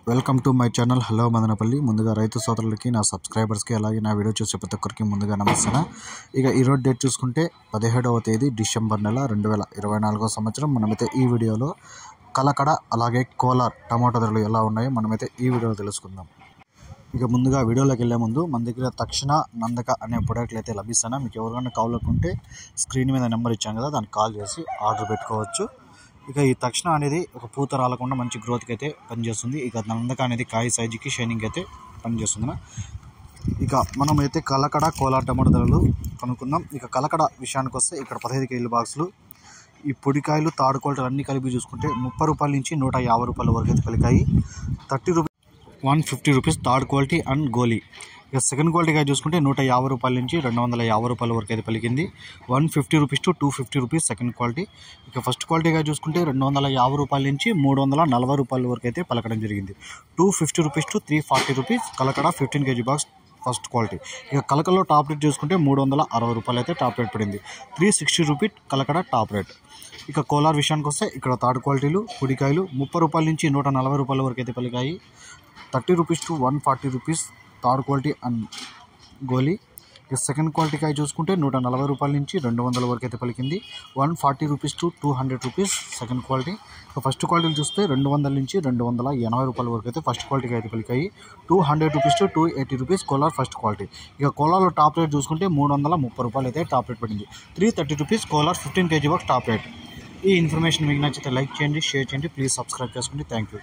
Welcome to my channel hello Madanapalle. ముందుగా రైతు సోదరులకి, నా సబ్స్క్రైబర్స్కి, అలాగే నా వీడియో చూసే ప్రతి ఒక్కరికి ముందుగా నమస్తే. ఇక ఈరోజు డేట్ చూసుకుంటే 17వ తేదీ డిసెంబర్ నెల 2024 సంవత్సరం. మనమైతే ఈ వీడియోలో కలకడ అలాగే కోలార్ టమాటో ధరలు ఎలా ఉన్నాయో మనమైతే ఈ వీడియోలో తెలుసుకుందాం. ఇక ముందుగా వీడియోలోకి వెళ్ళే ముందు మన దగ్గర తక్షణ నందక అనే ప్రొడక్ట్లు అయితే లభిస్తాయి. మీకు ఎవరికైనా కావాలనుకుంటే స్క్రీన్ మీద నెంబర్ ఇచ్చాం కదా, దానికి కాల్ చేసి ఆర్డర్ పెట్టుకోవచ్చు. ఇక ఈ తక్షణ అనేది ఒక పూత రాలకుండా మంచి గ్రోత్కి అయితే పనిచేస్తుంది. ఇక నందక అనేది కాయ సైజుకి షైనింగ్ అయితే పనిచేస్తుంది. ఇక మనమైతే కలకడ కోలార్ టమాటో ధరలు కనుక్కుందాం. ఇక కలకడ విషయానికి వస్తే ఇక్కడ 15 కేజీల బాక్సులు, ఈ పొడికాయలు తాడు క్వాలిటీలు అన్నీ కలిపి చూసుకుంటే 30 రూపాయల నుంచి 150 రూపాయల వరకు అయితే పలికాయి. 30 rupees 150 rupees third quality and గోలీ. ఇక సెకండ్ క్వాలిటీగా చూసుకుంటే 150 రూపాయల నుంచి 250 రూపాయల వరకు అయితే పలికింది. 150 rupees to 250 rupees second quality. ఇక ఫస్ట్ క్వాలిటీగా చూసుకుంటే 250 రూపాయల నుంచి 340 రూపాయల వరకు అయితే పలకడం జరిగింది. 250 rupees to 340 rupees Kalakada 15 KG box first quality. ఇక కలకడలో టాప్ రేట్ చూసుకుంటే 360 రూపాయలు అయితే టాప్ రేట్ పడింది. 360 రూపీస్ కలకడ టాప్ రేట్. ఇక కోలార్ విషయానికి వస్తే ఇక్కడ థర్డ్ క్వాలిటీలు పొడికాయలు 30 రూపాయల నుంచి 140 రూపాయల వరకు అయితే పలికాయి. 30 rupees to 140 rupees third quality and గోలీ. ఇక సెకండ్ క్వాలిటీ కాయ చూసుకుంటే 140 రూపాయల నుంచి 200 వరకు అయితే పలికింది. 140 rupees to 200 rupees second quality. ఇక ఫస్ట్ క్వాలిటీలు చూస్తే 200 నుంచి 280 రూపాయల వరకు అయితే ఫస్ట్ క్వాలిటీకి అయితే పలికాయి. 200 rupees to 280 rupees Kolar first quality. ఇక కోలార్లో టాప్ రేట్ చూసుకుంటే 330 రూపాయలు అయితే టాప్ రేట్ పడింది. 330 rupees Kolar 15 KG box top rate. ఈ ఇన్ఫర్మేషన్ మీకు నచ్చితే లైక్ చేయండి, షేర్ చేయండి, ప్లీజ్ సబ్స్క్రైబ్ చేసుకోండి. Thank you.